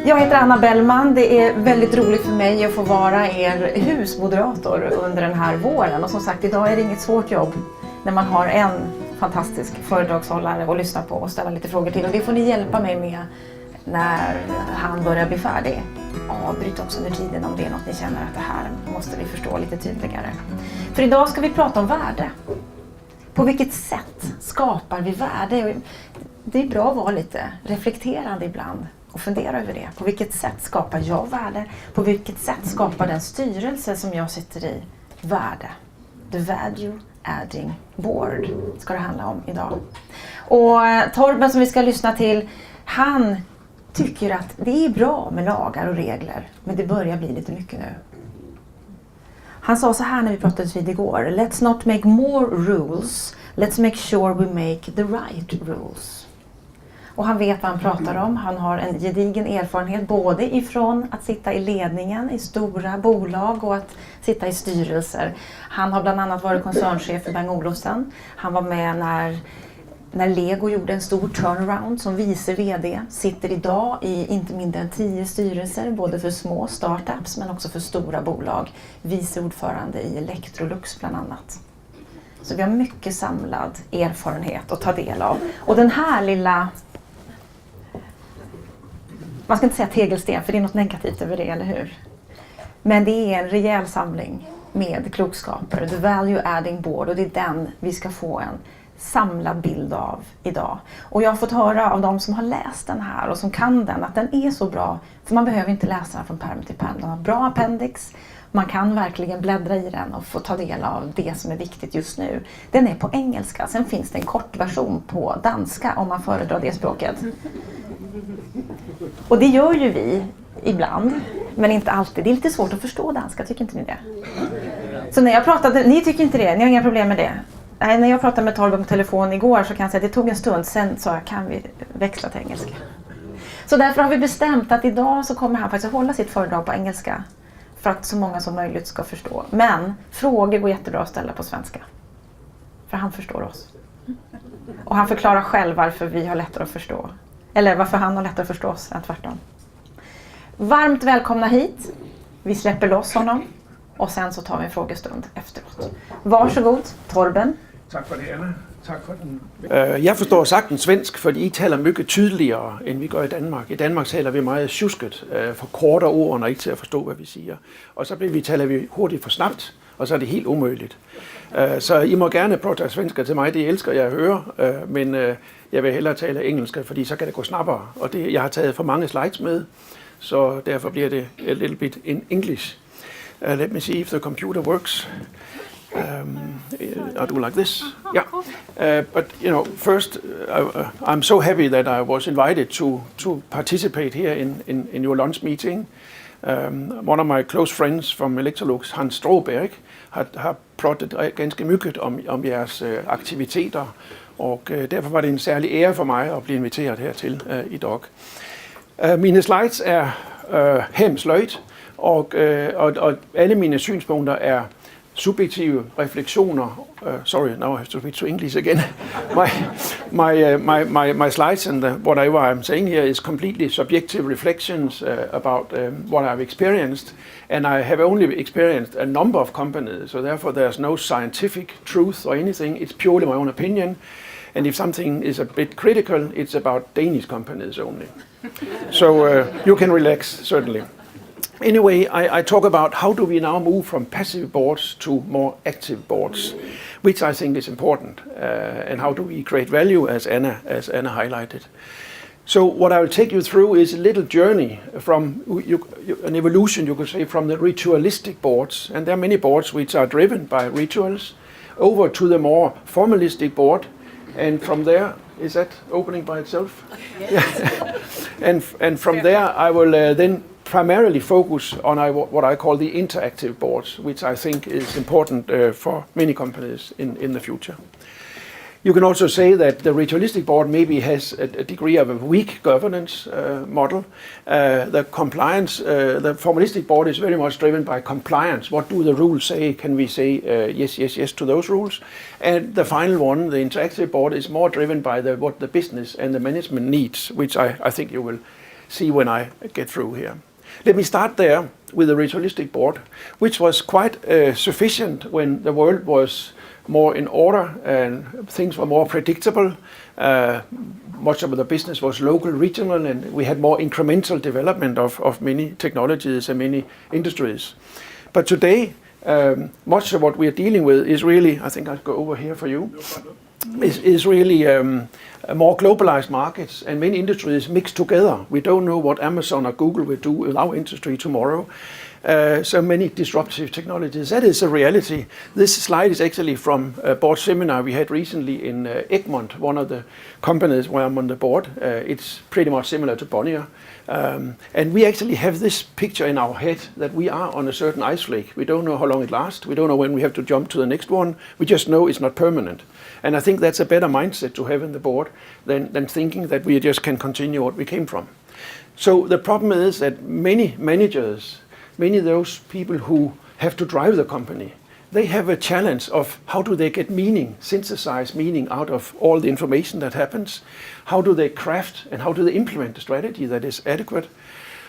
Jag heter Anna Bellman. Det är väldigt roligt för mig att få vara er husmoderator under den här våren. Och som sagt, idag är det inget svårt jobb när man har en fantastisk föredragshållare att lyssna på och ställa lite frågor till. Och det får ni hjälpa mig med när han börjar bli färdig. Avbryt också under tiden om det är något ni känner att det här måste vi förstå lite tydligare. För idag ska vi prata om värde. På vilket sätt skapar vi värde? Det är bra att vara lite reflekterande ibland och fundera över det. På vilket sätt skapar jag värde? På vilket sätt skapar den styrelse som jag sitter i värde? The Value Adding Board ska det handla om idag. Och Torben som vi ska lyssna till, han tycker att det är bra med lagar och regler, men det börjar bli lite mycket nu. Han sa så här när vi pratade vid igår: Let's not make more rules, let's make sure we make the right rules. Och han vet vad han pratar om. Han har en gedigen erfarenhet både ifrån att sitta i ledningen i stora bolag och att sitta i styrelser. Han har bland annat varit koncernchef för Bang Olufsen. Han var med när Lego gjorde en stor turnaround som vice vd. Sitter idag i inte mindre än 10 styrelser, både för små startups men också för stora bolag. Vice ordförande i Electrolux bland annat. Så vi har mycket samlad erfarenhet att ta del av. Och den här lilla, man ska inte säga tegelsten för det är något negativt över det, eller hur? Men det är en rejäl samling med klokskaper, The Value Adding Board, och det är den vi ska få en samlad bild av idag. Och jag har fått höra av de som har läst den här och som kan den att den är så bra, för man behöver inte läsa den från pärm till pärm. Den har bra appendix, man kan verkligen bläddra i den och få ta del av det som är viktigt just nu. Den är på engelska, sen finns det en kort version på danska om man föredrar det språket. Och det gör ju vi ibland, men inte alltid. Det är lite svårt att förstå danska, tycker inte ni det? Så när jag pratade, ni tycker inte det, ni har inga problem med det? Nej, när jag pratade med Torben på telefon igår så kan jag säga att det tog en stund, sen så kan vi växla till engelska. Så därför har vi bestämt att idag så kommer han faktiskt att hålla sitt föredrag på engelska för att så många som möjligt ska förstå. Men frågor går jättebra att ställa på svenska, för han förstår oss. Och han förklarar själv varför vi har lättare att förstå. Eller varför han har lättare att förstå oss än tvärtom. Varmt välkomna hit. Vi släpper loss honom. Och sen så tar vi en frågestund efteråt. Varsågod, Torben. Tack för det, Anna. Tack för den. Jag förstår sagtens svensk, för I talar mycket tydligare än vi gör i Danmark. I Danmark talar vi meget tjusket, förkortar orden och inte till att förstå vad vi säger. Och så talar vi hurtigt för snabbt, och så är det helt omöjligt. Så I må gärna prata svenska till mig, det älskar jag att höra. Men jag vill hellre tala engelska, för så kan det gå snabbare. Och jag har tagit för många slides med, så därför blir det a little bit in English. Let me see if the computer works. I'll do like this. Yeah. But first, I'm so happy that I was invited to participate here in your lunch meeting. One of my close friends from Electrolux, Hans Stråberg, har pratat ganska mycket om jeres aktiviteter, och därför var det en särlig ära för mig att bli inviterad här till idag. Mina slides är hemslöjd, och alla mina synpunkter är subjektive refleksioner. Sorry, now I have to switch to English again. My slides and whatever I'm saying here is completely subjective reflections about what I've experienced, and I have only experienced a number of companies, so therefore there's no scientific truth or anything. It's purely my own opinion, and if something is a bit critical, it's about Danish companies only. So you can relax, certainly. Anyway, I talk about how do we now move from passive boards to more active boards, which I think is important, and how do we create value, as Anna highlighted. So what I will take you through is a little journey from an evolution, you could say, from the ritualistic boards, and there are many boards which are driven by rituals, over to the more formalistic board, and from there, is that opening by itself? Yeah. And from there I will then primarily focus on what I call the interactive boards, which I think is important for many companies in the future. You can also say that the ritualistic board maybe has a degree of a weak governance model. The compliance, the formalistic board is very much driven by compliance. What do the rules say? Can we say yes to those rules? And the final one, the interactive board, is more driven by what the business and the management needs, which I think you will see when I get through here. Let me start there with the ritualistic board, which was quite sufficient when the world was more in order and things were more predictable. Much of the business was local, regional, and we had more incremental development of many technologies and many industries. But today, much of what we are dealing with is really, I think I'll go over here for you, is really more globalized markets and many industries mixed together. We don't know what Amazon or Google will do with our industry tomorrow. So many disruptive technologies. That is a reality. This slide is actually from a board seminar we had recently in Egmont, one of the companies where I'm on the board. It's pretty much similar to Bonnier. And we actually have this picture in our head that we are on a certain ice flake. We don't know how long it lasts. We don't know when we have to jump to the next one. We just know it's not permanent. And I think that's a better mindset to have in the board than thinking that we just can continue what we came from. So the problem is that many managers, many of those people who have to drive the company, they have a challenge of how do they get meaning, synthesize meaning out of all the information that happens? How do they craft and how do they implement a strategy that is adequate?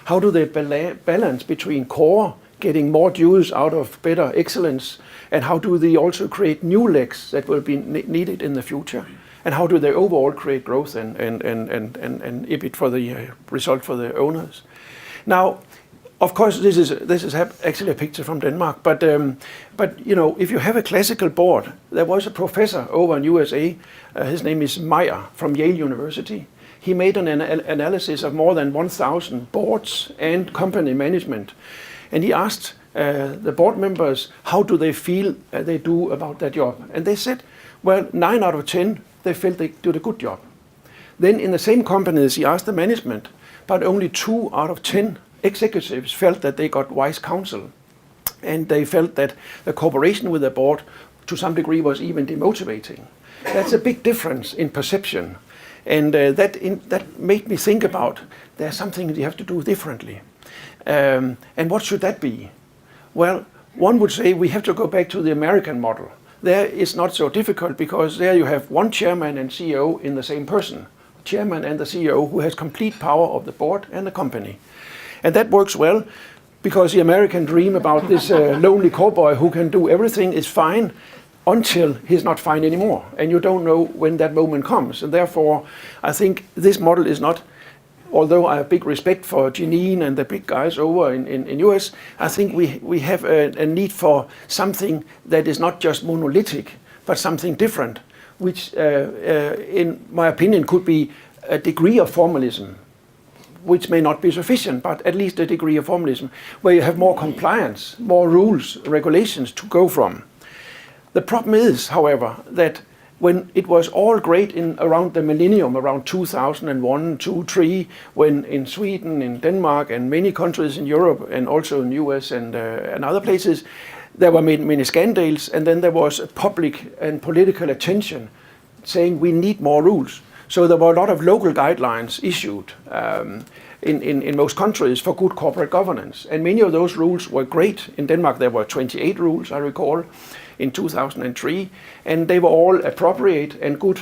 How do they balance between core, getting more juice out of better excellence, and how do they also create new legs that will be needed in the future? And how do they overall create growth and EBIT for the result for the owners? Now, of course, this is actually a picture from Denmark, but you know, if you have a classical board, there was a professor over in USA, his name is Meyer from Yale University. He made an analysis of more than 1,000 boards and company management, and he asked the board members how do they feel they do about their job, and they said, well, 9 out of 10 they felt they did a good job. Then in the same companies, he asked the management, but only 2 out of 10 executives felt that they got wise counsel, and they felt that the cooperation with the board to some degree was even demotivating. That's a big difference in perception, and that made me think about there's something you have to do differently. And what should that be? Well, one would say we have to go back to the American model. There it's not so difficult because there you have one chairman and CEO in the same person, chairman and the CEO who has complete power of the board and the company. And that works well because the American dream about this lonely cowboy who can do everything is fine until he's not fine anymore. And you don't know when that moment comes. And therefore, I think this model is not, although I have big respect for Janine and the big guys over in US, I think we have a need for something that is not just monolithic, but something different, which in my opinion could be a degree of formalism, which may not be sufficient, but at least a degree of formalism, where you have more compliance, more rules, regulations to go from. The problem is, however, that when it was all great around the millennium, around 2001, 2, 3, when in Sweden, in Denmark, and many countries in Europe, and also in US and other places, there were many scandals, and then there was a public and political attention saying we need more rules. So there were a lot of local guidelines issued in most countries for good corporate governance. And many of those rules were great. In Denmark, there were 28 rules, I recall, in 2003. And they were all appropriate and good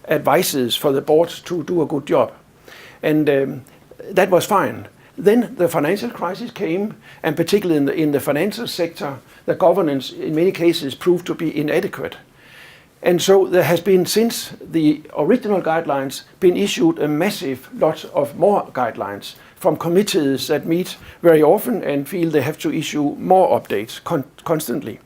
advices for the boards to do a good job. And that was fine. Then the financial crisis came, and particularly in the financial sector, the governance in many cases proved to be inadequate. And so there has been, since the original guidelines, been issued a massive lot of more guidelines from committees that meet very often and feel they have to issue more updates constantly.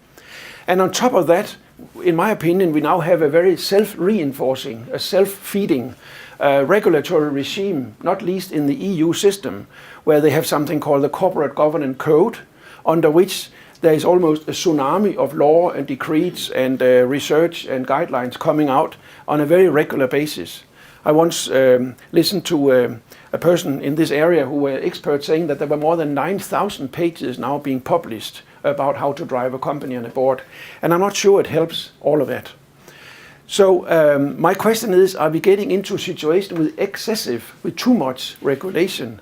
And on top of that, in my opinion, we now have a very self-reinforcing, a self-feeding regulatory regime, not least in the EU system, where they have something called the Corporate Governance Code, under which there is almost a tsunami of law and decrees and research and guidelines coming out on a very regular basis. I once listened to a person in this area who were experts saying that there were more than 9,000 pages now being published about how to drive a company and a board. And I'm not sure it helps all of that. So my question is, are we getting into a situation with too much regulation,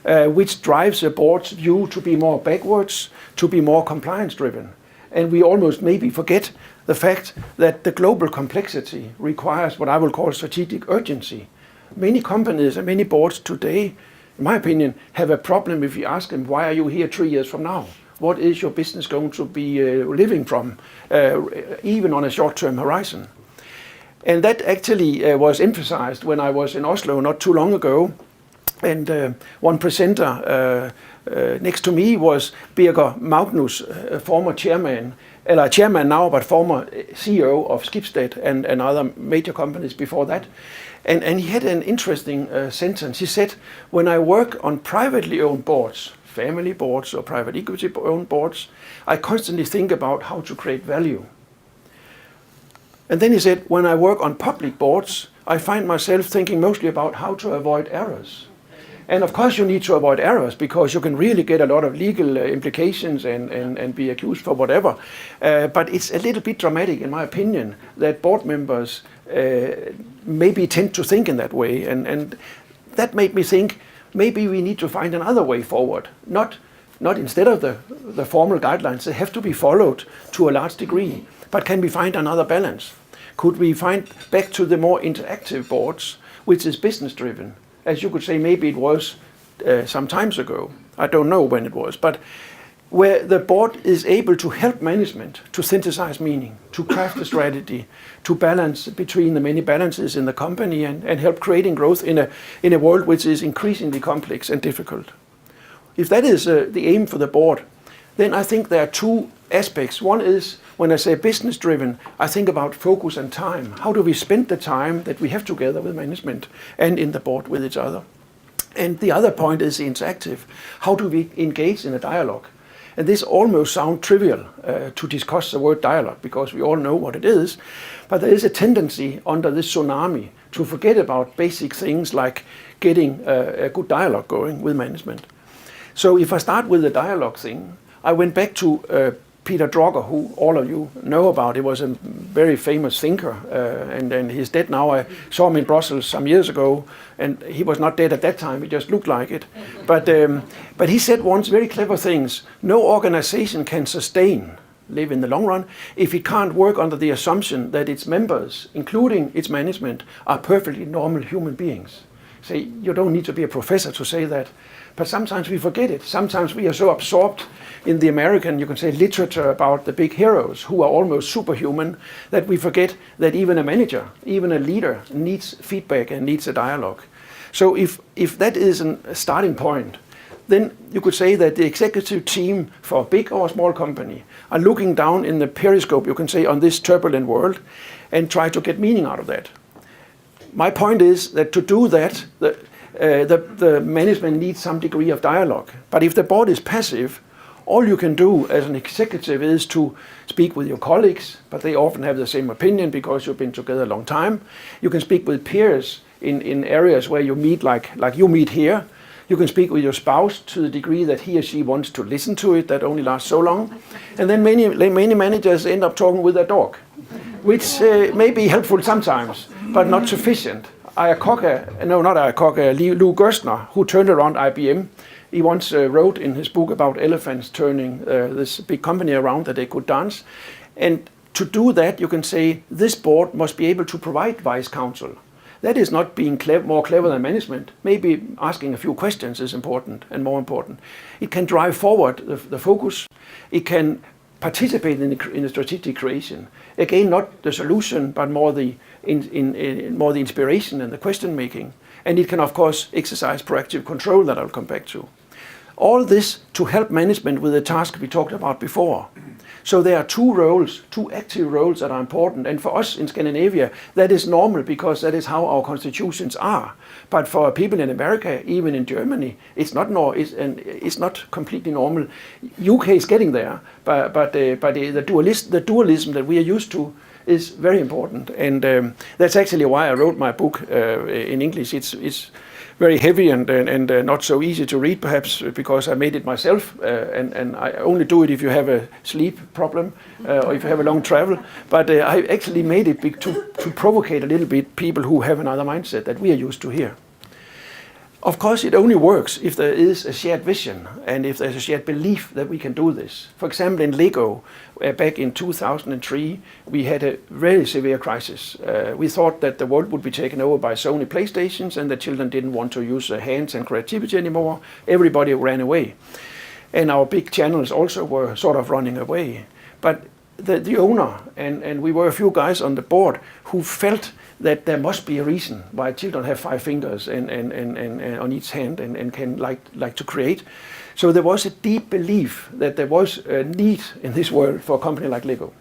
which drives a board's view to be more backwards, to be more compliance-driven? And we almost maybe forget the fact that the global complexity requires what I will call strategic urgency. Many companies and many boards today, in my opinion, have a problem if you ask them, why are you here 3 years from now? What is your business going to be living from, even on a short-term horizon? And that actually was emphasized when I was in Oslo not too long ago. And one presenter next to me was Birger Magnus, a former chairman now, but former CEO of Schibsted and other major companies before that. And he had an interesting sentence. He said, when I work on privately owned boards, family boards or private equity owned boards, I constantly think about how to create value. And then he said, when I work on public boards, I find myself thinking mostly about how to avoid errors. And of course you need to avoid errors because you can really get a lot of legal implications and be accused for whatever. But it's a little bit dramatic, in my opinion, that board members maybe tend to think in that way. And that made me think maybe we need to find another way forward. Not instead of the formal guidelines, they have to be followed to a large degree. But can we find another balance? Could we find back to the more interactive boards, which is business driven? As you could say, maybe it was some times ago. I don't know when it was, but where the board is able to help management to synthesize meaning, to craft a strategy, to balance between the many balances in the company and help creating growth in a world which is increasingly complex and difficult. If that is the aim for the board, then I think there are two aspects. One is, when I say business driven, I think about focus and time. How do we spend the time that we have together with management and in the board with each other? And the other point is interactive. How do we engage in a dialogue? And this almost sounds trivial to discuss the word dialogue because we all know what it is. But there is a tendency under this tsunami to forget about basic things like getting a good dialogue going with management. So if I start with the dialogue thing, I went back to Peter Drucker, who all of you know about. He was a very famous thinker, and he's dead now. I saw him in Brussels some years ago, and he was not dead at that time. He just looked like it. But he said once very clever things. No organization can live in the long run, if it can't work under the assumption that its members, including its management, are perfectly normal human beings. Say, you don't need to be a professor to say that. But sometimes we forget it. Sometimes we are so absorbed in the American, you can say, literature about the big heroes who are almost superhuman that we forget that even a manager, even a leader needs feedback and needs a dialogue. So if that is a starting point, then you could say that the executive team for a big or a small company are looking down in the periscope, you can say, on this turbulent world and try to get meaning out of that. My point is that to do that, the management needs some degree of dialogue. But if the board is passive, all you can do as an executive is to speak with your colleagues, but they often have the same opinion because you've been together a long time. You can speak with peers in areas where you meet, like you meet here. You can speak with your spouse to the degree that he or she wants to listen to it. That only lasts so long. And then many managers end up talking with their dog, which may be helpful sometimes, but not sufficient. Lou Gerstner, who turned around IBM, he once wrote in his book about elephants turning this big company around that they could dance. And to do that, you can say this board must be able to provide wise counsel. That is not being more clever than management. Maybe asking a few questions is important and more important. It can drive forward the focus. It can participate in the strategic creation. Again, not the solution, but more the inspiration and the question making. And it can, of course, exercise proactive control that I'll come back to. All this to help management with the task we talked about before. So there are two active roles that are important. And for us in Scandinavia, that is normal because that is how our constitutions are. But for people in America, even in Germany, it's not completely normal. UK is getting there, but the dualism that we are used to is very important. And that's actually why I wrote my book in English. It's very heavy and not so easy to read, perhaps because I made it myself, and I only do it if you have a sleep problem or if you have a long travel. But I actually made it to provocate a little bit people who have another mindset that we are used to here. Of course, it only works if there is a shared vision and if there's a shared belief that we can do this. For example, in Lego, back in 2003, we had a very severe crisis. We thought that the world would be taken over by Sony PlayStations and the children didn't want to use their hands and creativity anymore. Everybody ran away. And our big channels also were sort of running away. But the owner, and we were a few guys on the board who felt that there must be a reason why children have 5 fingers and on each hand and can like to create. So there was a deep belief that there was a need in this world for a company like Lego.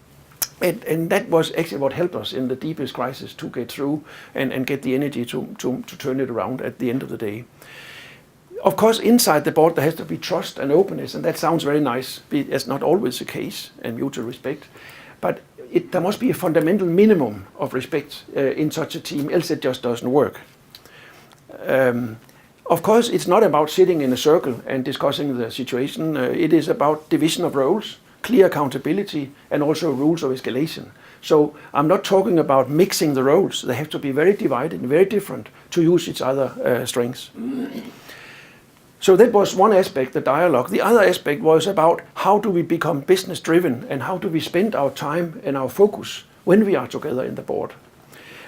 And that was actually what helped us in the deepest crisis to get through and get the energy to turn it around at the end of the day. Of course, inside the board there has to be trust and openness, and that sounds very nice. It's not always the case, and mutual respect. But there must be a fundamental minimum of respect in such a team, else it just doesn't work. Of course, it's not about sitting in a circle and discussing the situation. It is about division of roles, clear accountability, and also rules of escalation. So I'm not talking about mixing the roles. They have to be very divided and very different to use each other's strengths. So that was one aspect, the dialogue. The other aspect was about how do we become business driven and how do we spend our time and our focus when we are together in the board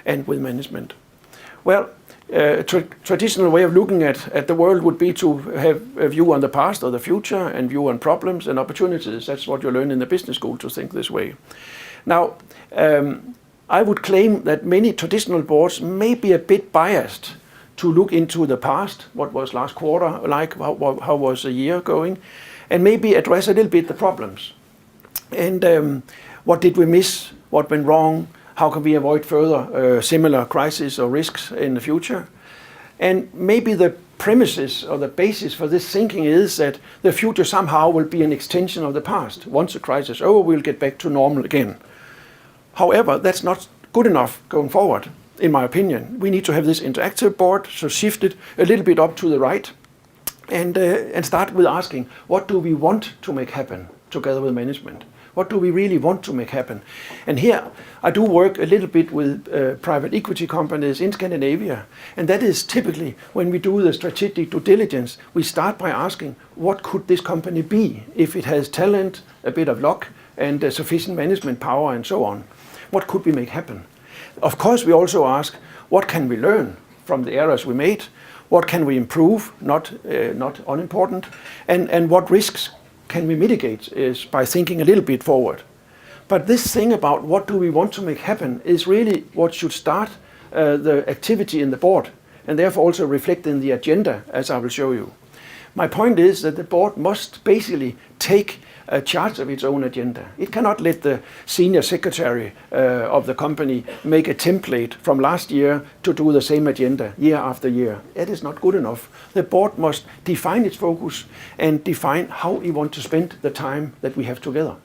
and with management. Well, a traditional way of looking at the world would be to have a view on the past or the future and view on problems and opportunities. That's what you learn in the business school, to think this way. Now, I would claim that many traditional boards may be a bit biased to look into the past, what was last quarter like, how was the year going, and maybe address a little bit the problems. And what did we miss, what went wrong, how can we avoid further similar crises or risks in the future. And maybe the premises or the basis for this thinking is that the future somehow will be an extension of the past. Once the crisis is over, we'll get back to normal again. However, that's not good enough going forward. In my opinion, we need to have this interactive board, so shift it a little bit up to the right and start with asking, what do we want to make happen together with management? What do we really want to make happen? And here I do work a little bit with private equity companies in Scandinavia, and that is typically when we do the strategic due diligence, we start by asking, what could this company be if it has talent, a bit of luck, and sufficient management power and so on? What could we make happen? Of course, we also ask, what can we learn from the errors we made? What can we improve, not unimportant? And what risks can we mitigate is by thinking a little bit forward. But this thing about what do we want to make happen is really what should start the activity in the board, and therefore also reflect in the agenda, as I will show you. My point is that the board must basically take charge of its own agenda. It cannot let the senior secretary of the company make a template from last year to do the same agenda year after year. That is not good enough. The board must define its focus and define how we want to spend the time that we have together.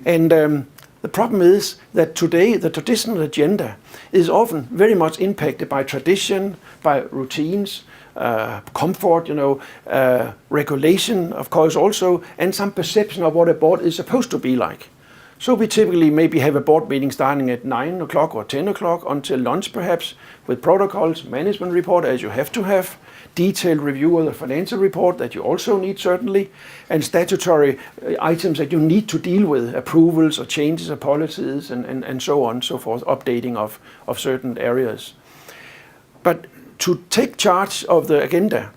And the problem is that today the traditional agenda is often very much impacted by tradition, by routines, comfort, regulation, of course, also, and some perception of what a board is supposed to be like. So we typically maybe have a board meeting starting at 9 o'clock or 10 o'clock until lunch perhaps, with protocols, management report as you have to have, detailed review of the financial report that you also need certainly, and statutory items that you need to deal with, approvals or changes of policies and so on and so forth, updating of certain areas. But to take charge of the agenda,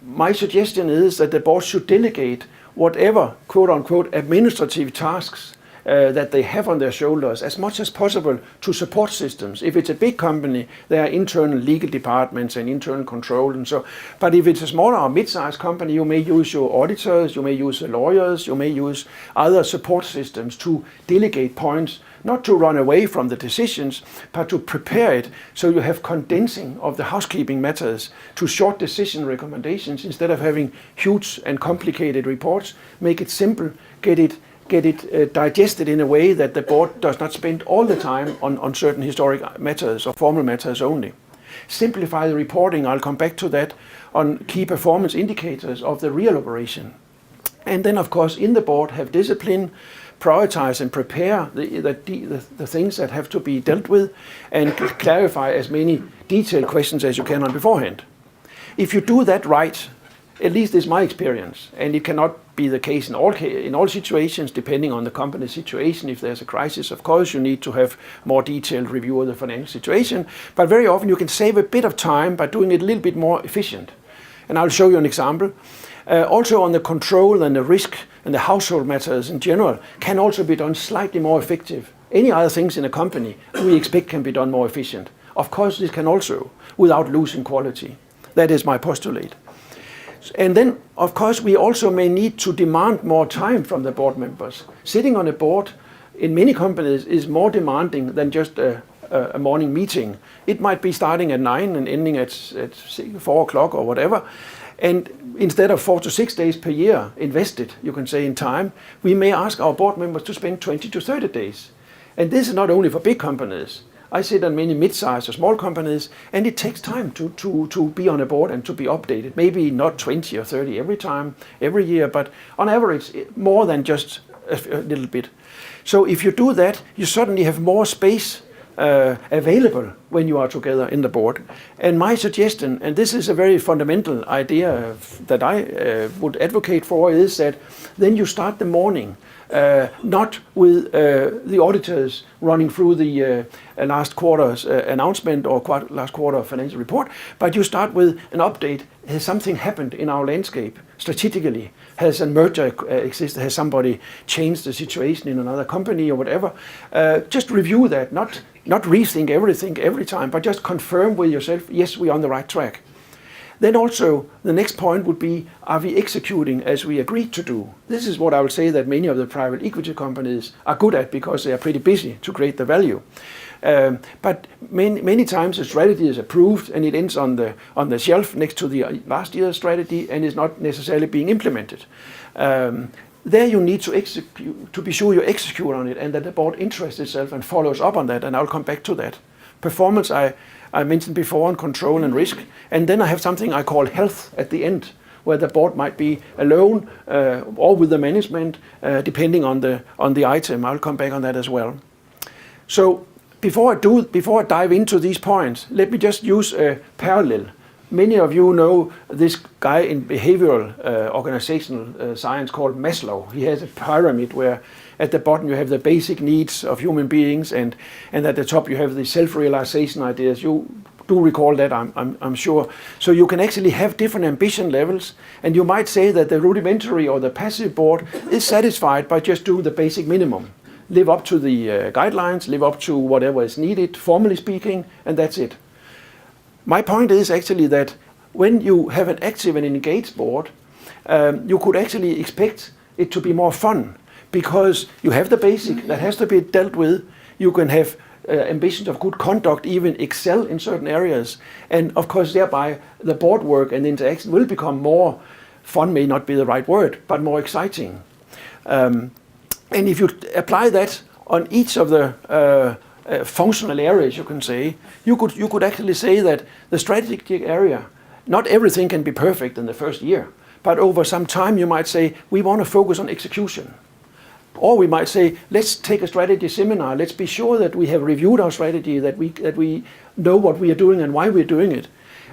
my suggestion is that the board should delegate whatever quote-unquote administrative tasks that they have on their shoulders as much as possible to support systems. If it's a big company, there are internal legal departments and internal control and so. But if it's a smaller or mid-sized company, you may use your auditors, you may use the lawyers, you may use other support systems to delegate points, not to run away from the decisions, but to prepare it so you have condensing of the housekeeping matters to short decision recommendations instead of having huge and complicated reports. Make it simple, get it digested in a way that the board does not spend all the time on certain historic matters or formal matters only. Simplify the reporting, I'll come back to that, on key performance indicators of the real operation. And then, of course, in the board, have discipline, prioritize and prepare the things that have to be dealt with, and clarify as many detailed questions as you can on beforehand. if you do that right, at least it's my experience, and it cannot be the case in all situations, depending on the company's situation. If there's a crisis, of course, you need to have more detailed review of the financial situation. But very often you can save a bit of time by doing it a little bit more efficient. And I'll show you an example. Also on the control and the risk and the household matters in general can also be done slightly more effective. Any other things in a company we expect can be done more efficient. Of course, this can also, without losing quality. That is my postulate. And then, of course, we also may need to demand more time from the board members. Sitting on a board in many companies is more demanding than just a morning meeting. It might be starting at 9 and ending at 4 o'clock or whatever. And instead of 4 to 6 days per year invested, you can say, in time, we may ask our board members to spend 20 to 30 days. And this is not only for big companies. I sit on many mid-sized or small companies, and it takes time to be on a board and to be updated. Maybe not 20 or 30 every year, but on average, more than just a little bit. So if you do that, you suddenly have more space available when you are together in the board. And my suggestion, and this is a very fundamental idea that I would advocate for, is that then you start the morning not with the auditors running through the last quarter's announcement or last quarter financial report, but you start with an update. Has something happened in our landscape strategically? Has a merger existed? Has somebody changed the situation in another company or whatever? Just review that, not rethink everything every time, but just confirm with yourself, yes, we're on the right track. Then also, the next point would be, are we executing as we agreed to do? This is what I would say that many of the private equity companies are good at because they are pretty busy to create the value. But many times the strategy is approved and it ends on the shelf next to the last year's strategy and is not necessarily being implemented. There you need to execute, to be sure you execute on it and that the board interests itself and follows up on that, and I'll come back to that. Performance I mentioned before, on control and risk, and then I have something I call health at the end, where the board might be alone or with the management, depending on the item. I'll come back on that as well. So before I dive into these points, let me just use a parallel. Many of you know this guy in behavioral organizational science called Maslow. He has a pyramid where at the bottom you have the basic needs of human beings, and at the top you have the self-realization ideas. You do recall that, I'm sure. So you can actually have different ambition levels, and you might say that the rudimentary or the passive board is satisfied by just doing the basic minimum. Live up to the guidelines, live up to whatever is needed, formally speaking, and that's it. My point is actually that when you have an active and engaged board, you could actually expect it to be more fun, because you have the basic that has to be dealt with. You can have ambitions of good conduct, even excel in certain areas, and of course thereby the board work and interaction will become more fun, may not be the right word, but more exciting. And if you apply that on each of the functional areas, you can say, you could actually say that the strategic area, not everything can be perfect in the first year, but over some time you might say, we want to focus on execution. Or we might say, let's take a strategy seminar. Let's be sure that we have reviewed our strategy, that we know what we are doing and why we're doing it.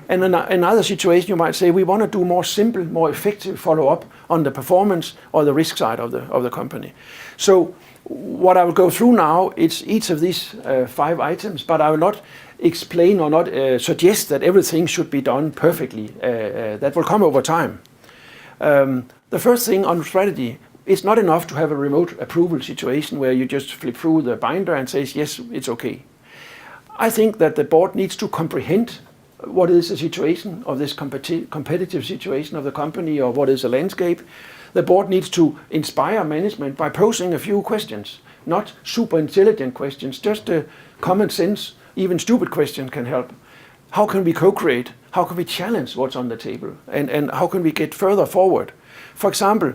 And in another situation, you might say, we want to do more simple, more effective follow-up on the performance or the risk side of the company. So what I will go through now, it's each of these 5 items, but I will not explain or not suggest that everything should be done perfectly. That will come over time. The first thing on strategy, it's not enough to have a remote approval situation where you just flip through the binder and say, yes, it's okay. I think that the board needs to comprehend what is the situation of this competitive situation of the company, or what is the landscape. The board needs to inspire management by posing a few questions, not super intelligent questions, just common sense, even stupid questions can help. How can we co-create? How can we challenge what's on the table? And how can we get further forward? For example,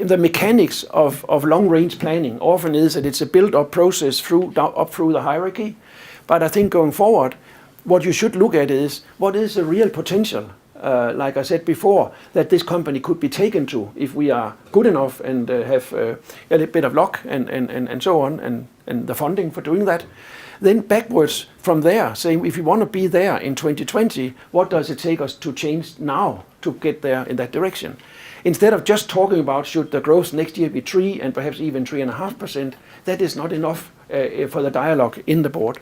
the mechanics of long-range planning often is that it's a build-up process up through the hierarchy. But I think going forward, what you should look at is, what is the real potential, like I said before, that this company could be taken to if we are good enough and have a little bit of luck and so on, and the funding for doing that. Then backwards from there, saying if we want to be there in 2020, what does it take us to change now to get there in that direction? Instead of just talking about should the growth next year be 3 and perhaps even 3.5%, that is not enough for the dialogue in the board.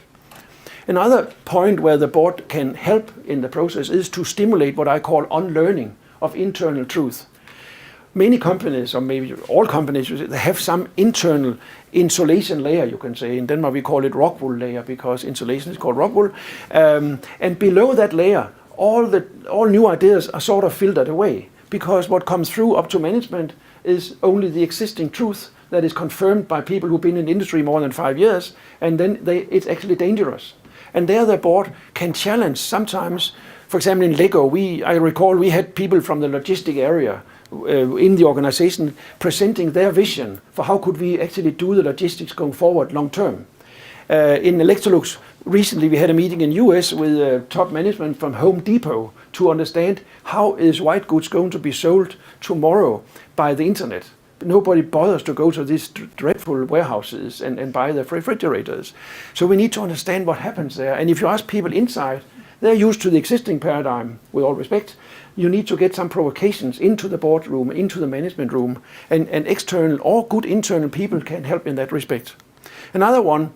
Another point where the board can help in the process is to stimulate what I call unlearning of internal truth. Many companies, or maybe all companies, they have some internal insulation layer, you can say. In Denmark we call it rock wool layer because insulation is called rock wool. And below that layer, all new ideas are sort of filtered away, because what comes through up to management is only the existing truth that is confirmed by people who've been in the industry more than 5 years, and then it's actually dangerous. And there the board can challenge sometimes. For example, in Lego, I recall we had people from the logistic area in the organization presenting their vision for how could we actually do the logistics going forward long term. In Electrolux, recently we had a meeting in US with top management from Home Depot to understand how is white goods going to be sold tomorrow by the internet. Nobody bothers to go to these dreadful warehouses and buy the refrigerators. So we need to understand what happens there. And if you ask people inside, they're used to the existing paradigm, with all respect. You need to get some provocations into the boardroom, into the management room, and external or good internal people can help in that respect. Another one,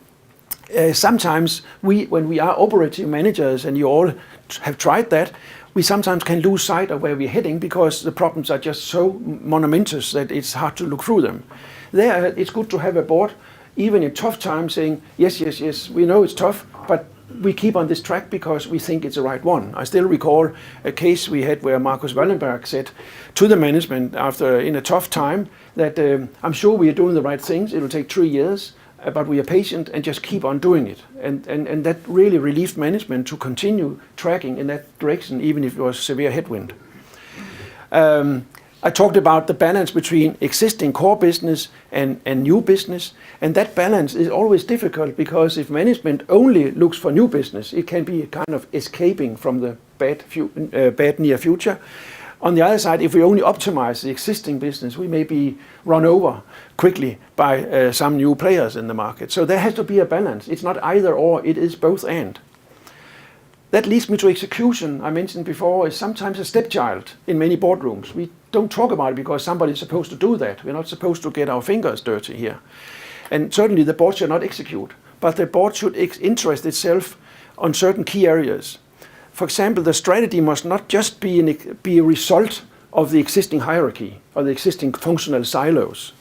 sometimes when we are operative managers, and you all have tried that, we sometimes can lose sight of where we're heading because the problems are just so monumentous that it's hard to look through them. There, it's good to have a board, even in tough times, saying, yes, we know it's tough, but we keep on this track because we think it's the right one. I still recall a case we had where Marcus Wallenberg said to the management in a tough time that I'm sure we are doing the right things. It will take 3 years, but we are patient and just keep on doing it. And that really relieved management to continue tracking in that direction, even if it was severe headwind. I talked about the balance between existing core business and new business, and that balance is always difficult because if management only looks for new business, it can be a kind of escaping from the bad near future. On the other side, if we only optimize the existing business, we may be run over quickly by some new players in the market. So there has to be a balance. It's not either or, it is both and. That leads me to execution. I mentioned before is sometimes a stepchild in many boardrooms. We don't talk about it because somebody's supposed to do that. We're not supposed to get our fingers dirty here. And certainly the board should not execute, but the board should interest itself on certain key areas. For example, the strategy must not just be a result of the existing hierarchy or the existing functional silos.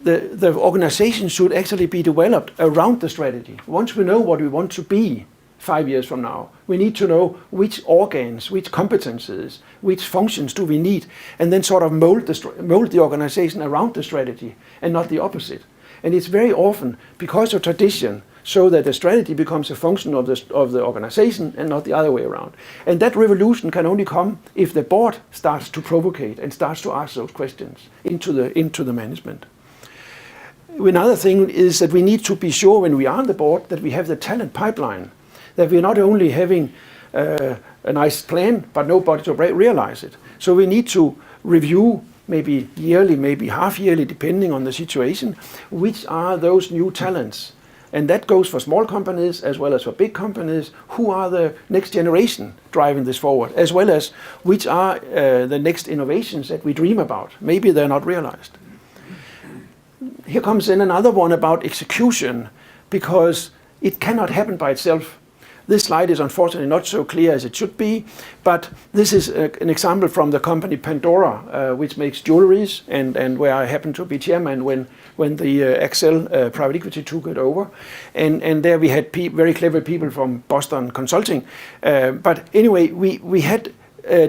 The organization should actually be developed around the strategy. Once we know what we want to be 5 years from now, we need to know which organs, which competences, which functions do we need, and then sort of mold the organization around the strategy and not the opposite. And it's very often, because of tradition, so that the strategy becomes a function of the organization and not the other way around. And that revolution can only come if the board starts to provocate and starts to ask those questions into the management. Another thing is that we need to be sure when we are on the board that we have the talent pipeline, that we're not only having a nice plan, but nobody to realize it. So we need to review maybe yearly, maybe half yearly, depending on the situation, which are those new talents. And that goes for small companies as well as for big companies. Who are the next generation driving this forward, as well as which are the next innovations that we dream about. Maybe they're not realized. Here comes in another one about execution, because it cannot happen by itself. This slide is unfortunately not so clear as it should be, but this is an example from the company Pandora, which makes jewelries, and where I happened to be chairman when the Accel private equity took it over. And there we had very clever people from Boston Consulting. But anyway, we had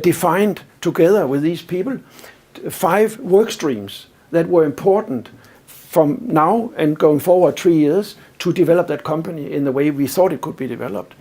defined together with these people 5 work streams that were important from now and going forward 3 years to develop that company in the way we thought it could be developed.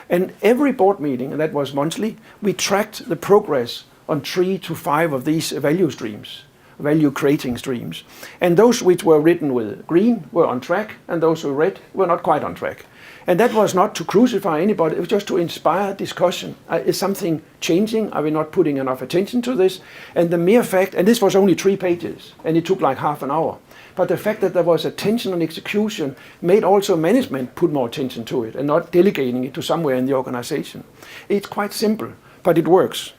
And every board meeting, and that was monthly, we tracked the progress on 3 to 5 of these value streams. value creating streams. And those which were written with green were on track, and those who red were not quite on track. And that was not to crucify anybody, it was just to inspire discussion. Is something changing? Are we not putting enough attention to this? And the mere fact, and this was only 3 pages, and it took like half an hour, but the fact that there was attention on execution made also management put more attention to it and not delegating it to somewhere in the organization. It's quite simple, but it works.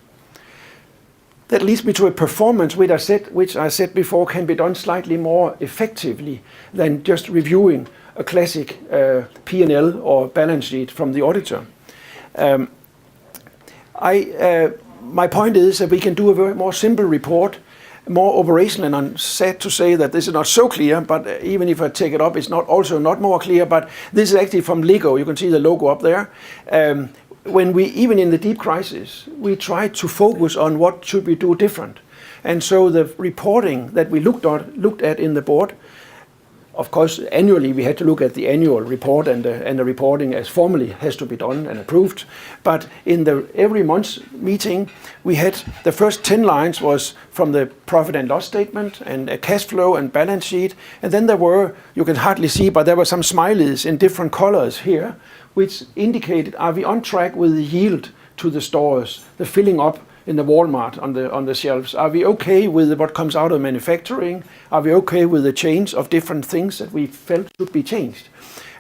That leads me to a performance which I said before can be done slightly more effectively than just reviewing a classic P&L or balance sheet from the auditor. My point is that we can do a very more simple report, more operational, and I'm sad to say that this is not so clear, but even if I take it up, it's not more clear, but this is actually from Lego. You can see the logo up there. When we, even in the deep crisis, we tried to focus on what should we do different. And so the reporting that we looked at in the board, of course, annually we had to look at the annual report, and the reporting as formally has to be done and approved. But in the every month's meeting, we had the first 10 lines was from the profit and loss statement and a cash flow and balance sheet. And then there were, you can hardly see, but there were some smileys in different colors here, which indicated, are we on track with the yield to the stores, the filling up in the Walmart on the shelves? Are we okay with what comes out of manufacturing? Are we okay with the change of different things that we felt should be changed?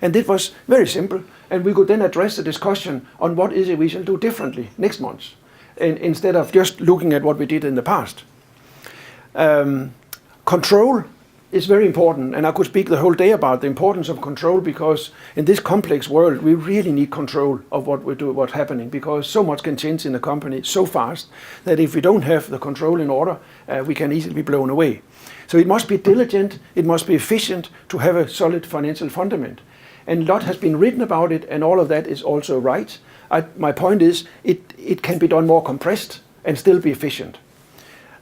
And it was very simple, and we could then address the discussion on what is it we shall do differently next month, instead of just looking at what we did in the past. Control is very important, and I could speak the whole day about the importance of control, because in this complex world we really need control of what we do, what's happening, because so much can change in a company so fast that if we don't have the control in order, we can easily be blown away. So it must be diligent, it must be efficient to have a solid financial fundament. And a lot has been written about it, and all of that is also right. My point is, it can be done more compressed and still be efficient.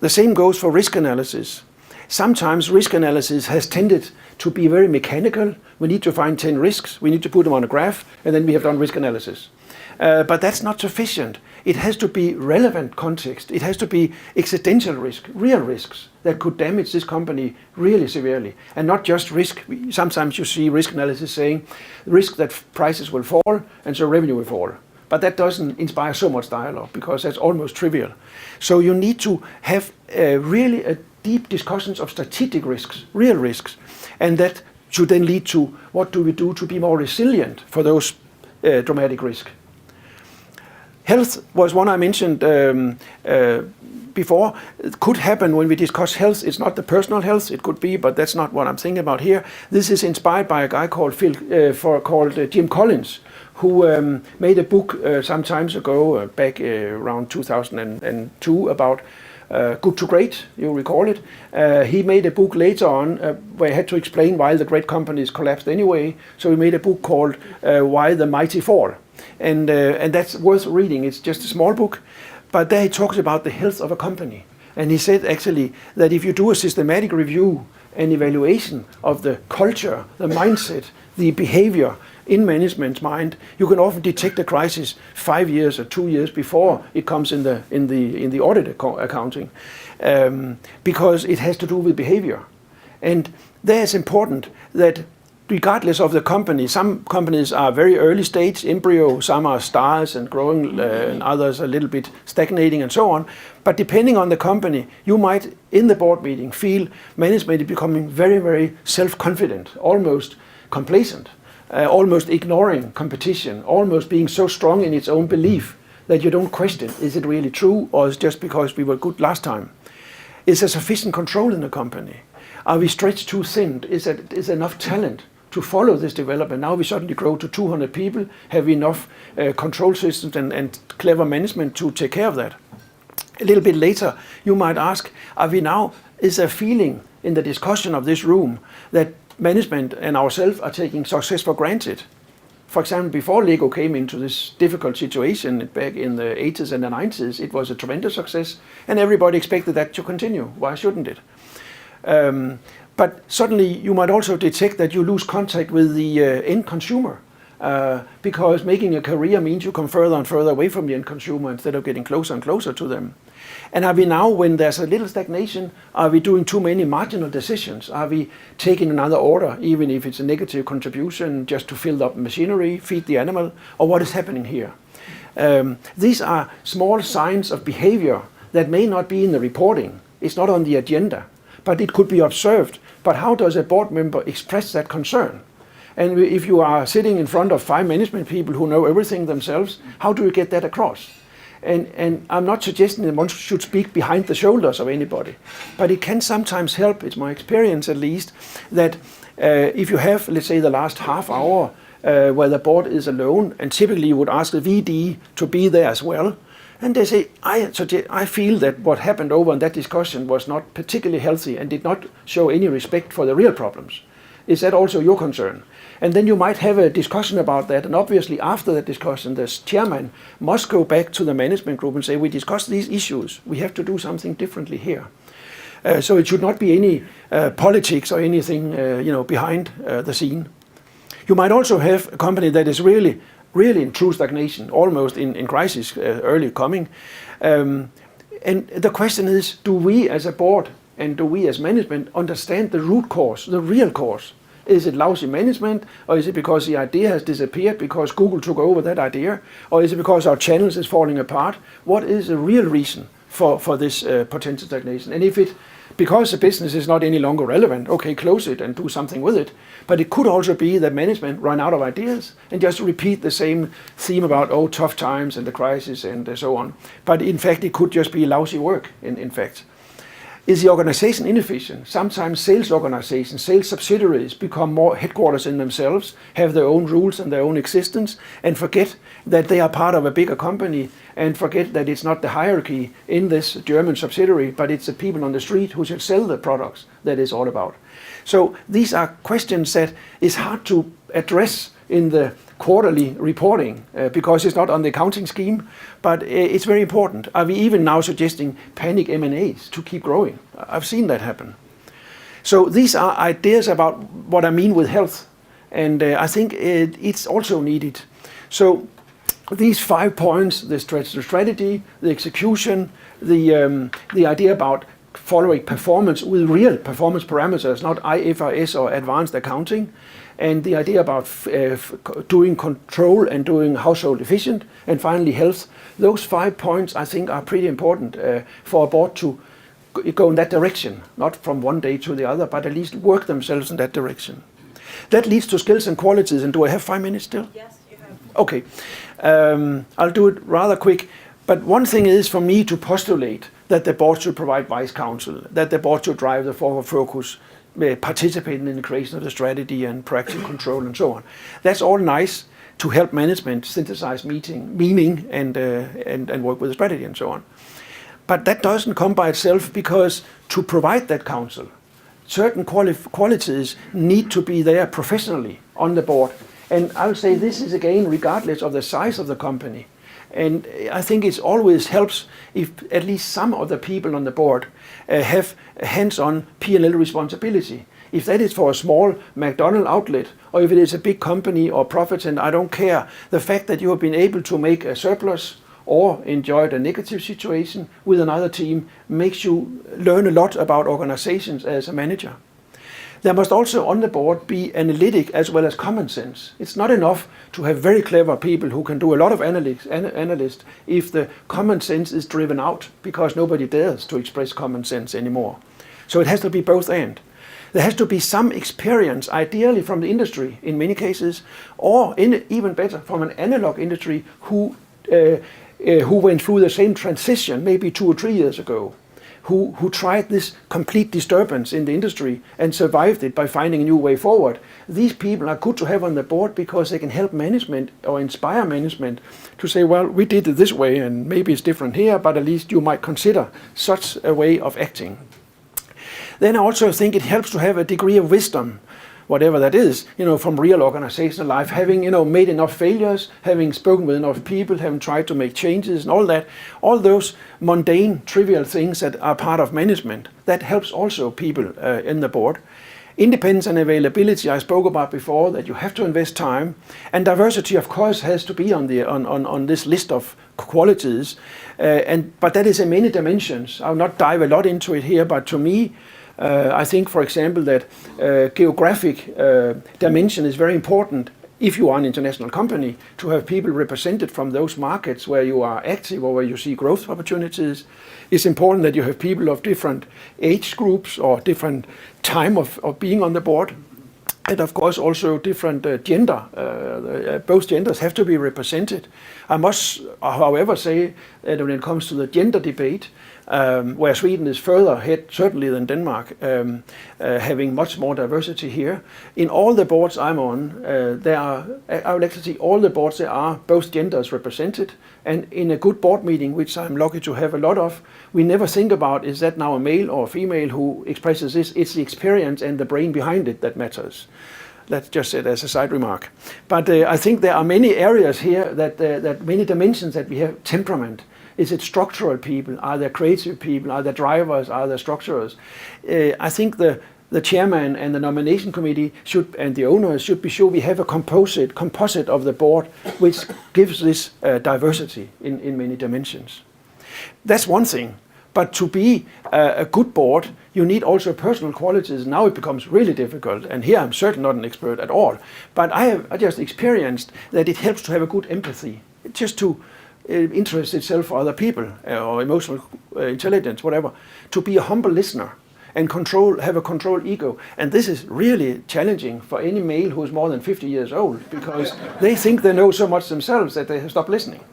The same goes for risk analysis. Sometimes risk analysis has tended to be very mechanical. We need to find 10 risks, we need to put them on a graph, and then we have done risk analysis. But that's not sufficient. It has to be relevant context. It has to be existential risk, real risks that could damage this company really severely, and not just risk. Sometimes you see risk analysis saying risk that prices will fall and so revenue will fall. But that doesn't inspire so much dialogue, because that's almost trivial. So you need to have really a deep discussions of strategic risks, real risks, and that should then lead to what do we do to be more resilient for those dramatic risks. Health was one I mentioned before. It could happen when we discuss health. It's not the personal health, it could be, but that's not what I'm thinking about here. This is inspired by a guy called Jim Collins, who made a book some times ago, back around 2002, about Good to Great, you recall it. He made a book later on where he had to explain why the great companies collapsed anyway. So he made a book called Why the Mighty Fall. And that's worth reading. It's just a small book. But there he talks about the health of a company. And he said actually that if you do a systematic review and evaluation of the culture, the mindset, the behavior in management's mind, you can often detect a crisis 5 years or 2 years before it comes in the audit accounting, because it has to do with behavior. And there it's important that regardless of the company, some companies are very early stage, embryo, some are stars and growing, and others a little bit stagnating and so on. But depending on the company, you might, in the board meeting, feel management is becoming very, very self-confident, almost complacent, almost ignoring competition, almost being so strong in its own belief that you don't question, is it really true, or is it just because we were good last time? Is there sufficient control in the company? Are we stretched too thin? Is there enough talent to follow this development? Now we suddenly grow to 200 people. Have we enough control systems and clever management to take care of that? A little bit later, you might ask, is there a feeling in the discussion of this room that management and ourselves are taking success for granted? For example, before Lego came into this difficult situation back in the 80s and the 90s, it was a tremendous success, and everybody expected that to continue. Why shouldn't it? But suddenly you might also detect that you lose contact with the end consumer. because making a career means you come further and further away from the end consumer instead of getting closer and closer to them. And are we now, when there's a little stagnation, are we doing too many marginal decisions? Are we taking another order, even if it's a negative contribution, just to fill up machinery, feed the animal, or what is happening here? These are small signs of behavior that may not be in the reporting. It's not on the agenda, but it could be observed. But how does a board member express that concern? And if you are sitting in front of 5 management people who know everything themselves, how do you get that across? And I'm not suggesting that one should speak behind the shoulders of anybody, but it can sometimes help, it's my experience at least, that if you have, let's say, the last half hour where the board is alone, and typically you would ask the VD to be there as well, and they say, I feel that what happened over in that discussion was not particularly healthy and did not show any respect for the real problems. Is that also your concern? And then you might have a discussion about that, and obviously after that discussion, the chairman must go back to the management group and say, we discussed these issues, we have to do something differently here. So it should not be any politics or anything behind the scene. You might also have a company that is really in true stagnation, almost in crisis, early coming. And the question is, do we as a board and do we as management understand the root cause, the real cause? Is it lousy management, or is it because the idea has disappeared because Google took over that idea, or is it because our channels is falling apart? What is the real reason for this potential stagnation? And if it, because the business is not any longer relevant, okay, close it and do something with it. But it could also be that management run out of ideas and just repeat the same theme about, tough times and the crisis and so on. But in fact, it could just be lousy work, in fact. Is the organization inefficient? Sometimes sales organizations, sales subsidiaries become more headquarters in themselves, have their own rules and their own existence, and forget that they are part of a bigger company, and forget that it's not the hierarchy in this German subsidiary, but it's the people on the street who should sell the products that it's all about. So these are questions that is hard to address in the quarterly reporting because it's not on the accounting scheme, but it's very important. Are we even now suggesting panic M&As to keep growing? I've seen that happen. So these are ideas about what I mean with health, and I think it's also needed. So these 5 points, the strategy, the execution, the idea about following performance with real performance parameters, not IFRS or advanced accounting, and the idea about doing control and doing household efficient, and finally health. Those 5 points I think are pretty important for a board to go in that direction, not from one day to the other, but at least work themselves in that direction. That leads to skills and qualities, and do I have 5 minutes still? Yes, you have. Okay, I'll do it rather quick, but one thing is for me to postulate that the board should provide wise counsel, that the board should drive the forward focus, participating in the creation of the strategy and proactive control and so on. That's all nice to help management synthesize meaning and work with the strategy and so on. But that doesn't come by itself, because to provide that counsel, certain qualities need to be there professionally on the board. And I would say this is again regardless of the size of the company. And I think it always helps if at least some of the people on the board have hands-on P&L responsibility. If that is for a small McDonald's outlet, or if it is a big company or profit center, I don't care. The fact that you have been able to make a surplus or enjoyed a negative situation with another team makes you learn a lot about organizations as a manager. There must also on the board be analytic as well as common sense. It's not enough to have very clever people who can do a lot of analysts if the common sense is driven out, because nobody dares to express common sense anymore. So it has to be both and. There has to be some experience, ideally from the industry in many cases, or even better from an analog industry who went through the same transition maybe 2 or 3 years ago. Who tried this complete disturbance in the industry and survived it by finding a new way forward. These people are good to have on the board because they can help management or inspire management to say, well, we did it this way and maybe it's different here, but at least you might consider such a way of acting. Then I also think it helps to have a degree of wisdom, whatever that is, from real organizational life, having, made enough failures, having spoken with enough people, having tried to make changes and all that, all those mundane, trivial things that are part of management, that helps also people in the board. Independence and availability I spoke about before, that you have to invest time, and diversity of course has to be on this list of qualities, but that is in many dimensions. I'll not dive a lot into it here, but to me I think, for example, that geographic dimension is very important if you are an international company, to have people represented from those markets where you are active or where you see growth opportunities. It's important that you have people of different age groups or different time of being on the board. And of course also different gender. Both genders have to be represented. I must, however, say that when it comes to the gender debate, where Sweden is further ahead certainly than Denmark, having much more diversity here. In all the boards I'm on, I would like to see all the boards there are both genders represented, and in a good board meeting, which I'm lucky to have a lot of, we never think about is that now a male or a female who expresses this. It's the experience and the brain behind it that matters. That's just said as a side remark. But I think there are many areas here that many dimensions that we have. Temperament. Is it structural people? Are there creative people? Are there drivers? Are there structurers? I think the chairman and the nomination committee and the owners should be sure we have a composite of the board which gives this diversity in many dimensions. That's one thing. But to be a good board, you need also personal qualities. Now it becomes really difficult, and here I'm certainly not an expert at all. But I just experienced that it helps to have a good empathy, just to interest itself for other people, or emotional intelligence, whatever. To be a humble listener and have a controlled ego. And this is really challenging for any male who is more than 50 years old, because they think they know so much themselves that they have stopped listening.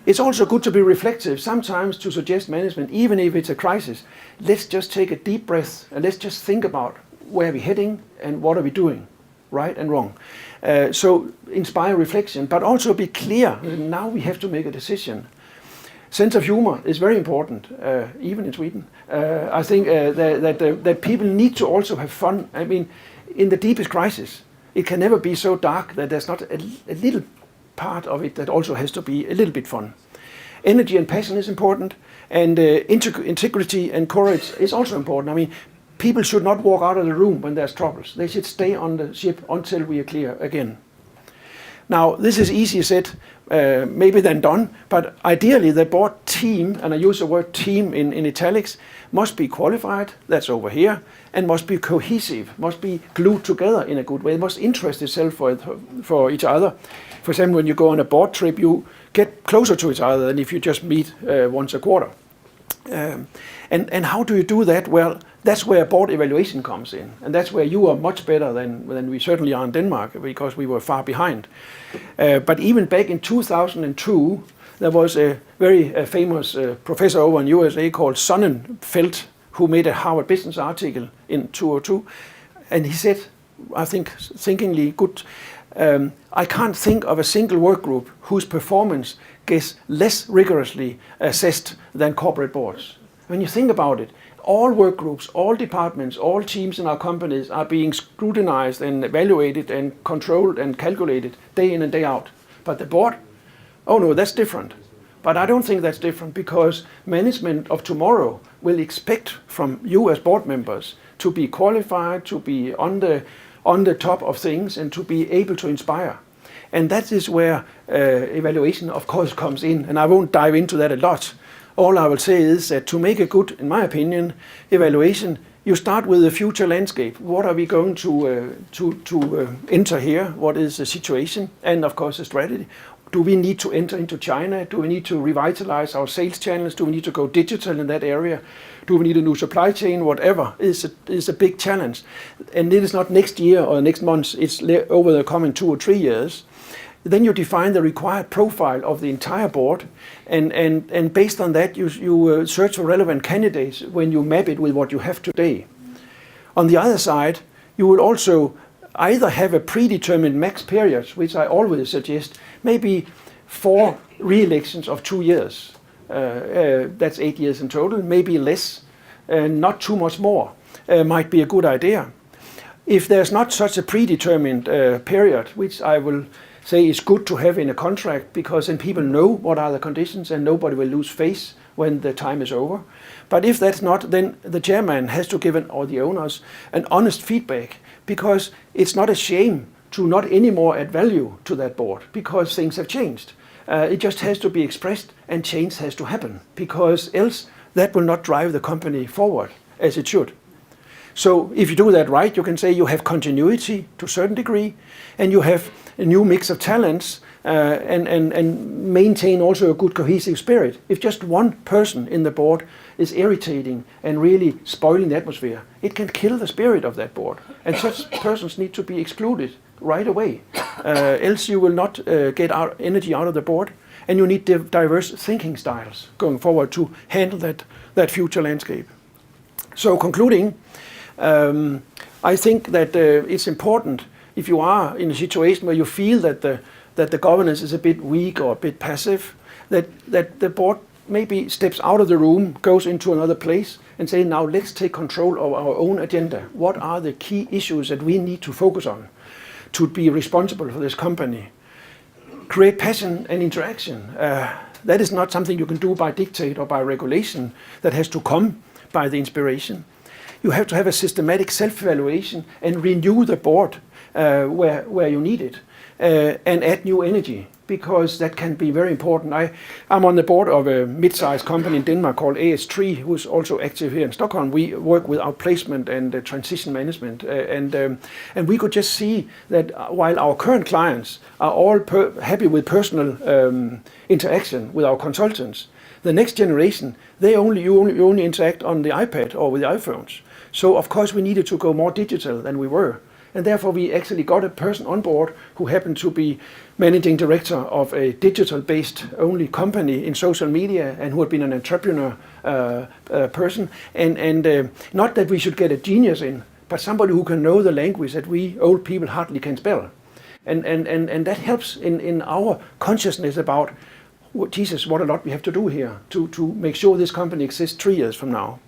It's also good to be reflective, sometimes to suggest management, even if it's a crisis, let's just take a deep breath and let's just think about where we're heading and what are we doing, right and wrong. So inspire reflection, but also be clear, now we have to make a decision. Sense of humor is very important, even in Sweden. I think that people need to also have fun. I mean, in the deepest crisis, it can never be so dark that there's not a little part of it that also has to be a little bit fun. Energy and passion is important, and integrity and courage is also important. I mean, people should not walk out of the room when there's troubles. They should stay on the ship until we are clear again. Now, this is easier said maybe than done, but ideally the board team, and I use the word team in italics, must be qualified, that's over here, and must be cohesive, must be glued together in a good way, must interest itself for each other. For example, when you go on a board trip, you get closer to each other than if you just meet once a quarter. And how do you do that? Well, that's where board evaluation comes in, and that's where you are much better than we certainly are in Denmark, because we were far behind. But even back in 2002, there was a very famous professor over in USA called Sonnenfeld, who made a Harvard Business article in 2002, and he said, I think thinkingly good, I can't think of a single work group whose performance gets less rigorously assessed than corporate boards. When you think about it, all work groups, all departments, all teams in our companies are being scrutinized and evaluated and controlled and calculated day in and day out. But the board, oh no, that's different. But I don't think that's different, because management of tomorrow will expect from you as board members to be qualified, to be on the top of things, and to be able to inspire. And that is where evaluation, of course, comes in. And I won't dive into that a lot. All I will say is that to make a good, in my opinion, evaluation, you start with the future landscape. What are we going to enter here? What is the situation? And of course, the strategy. Do we need to enter into China? Do we need to revitalize our sales channels? Do we need to go digital in that area? Do we need a new supply chain? Whatever is a big challenge. And it is not next year or next month, it's over the coming 2 or 3 years. Then you define the required profile of the entire board, and based on that you search for relevant candidates when you map it with what you have today. On the other side, you will also either have a predetermined max period, which I always suggest, maybe 4 re-elections of 2 years. That's 8 years in total, maybe less, not too much more, might be a good idea. If there's not such a predetermined period, which I will say is good to have in a contract, because then people know what are the conditions and nobody will lose face when the time is over. But if that's not, then the chairman has to give or the owners an honest feedback, because it's not a shame to not anymore add value to that board because things have changed. It just has to be expressed and change has to happen, because else that will not drive the company forward as it should. So if you do that right, you can say you have continuity to a certain degree, and you have a new mix of talents, and maintain also a good cohesive spirit. If just one person in the board is irritating and really spoiling the atmosphere, it can kill the spirit of that board. And such persons need to be excluded right away. Else you will not get energy out of the board, and you need diverse thinking styles going forward to handle that future landscape. So concluding, I think that it's important, if you are in a situation where you feel that the governance is a bit weak or a bit passive, that the board maybe steps out of the room, goes into another place and say, now let's take control of our own agenda. What are the key issues that we need to focus on to be responsible for this company? Create passion and interaction. That is not something you can do by dictate or by regulation. That has to come by the inspiration. You have to have a systematic self-evaluation and renew the board where you need it, and add new energy, because that can be very important. I'm on the board of a mid-sized company in Denmark called AS3, who's also active here in Stockholm. We work with outplacement and transition management, and we could just see that while our current clients are all happy with personal interaction with our consultants, the next generation, you only interact on the iPad or with the iPhones. So of course we needed to go more digital than we were. And therefore we actually got a person on board who happened to be managing director of a digital-based only company in social media, and who had been an entrepreneur person. And not that we should get a genius in, but somebody who can know the language that we old people hardly can spell. And that helps in our consciousness about, Jesus, what a lot we have to do here to make sure this company exists 3 years from now.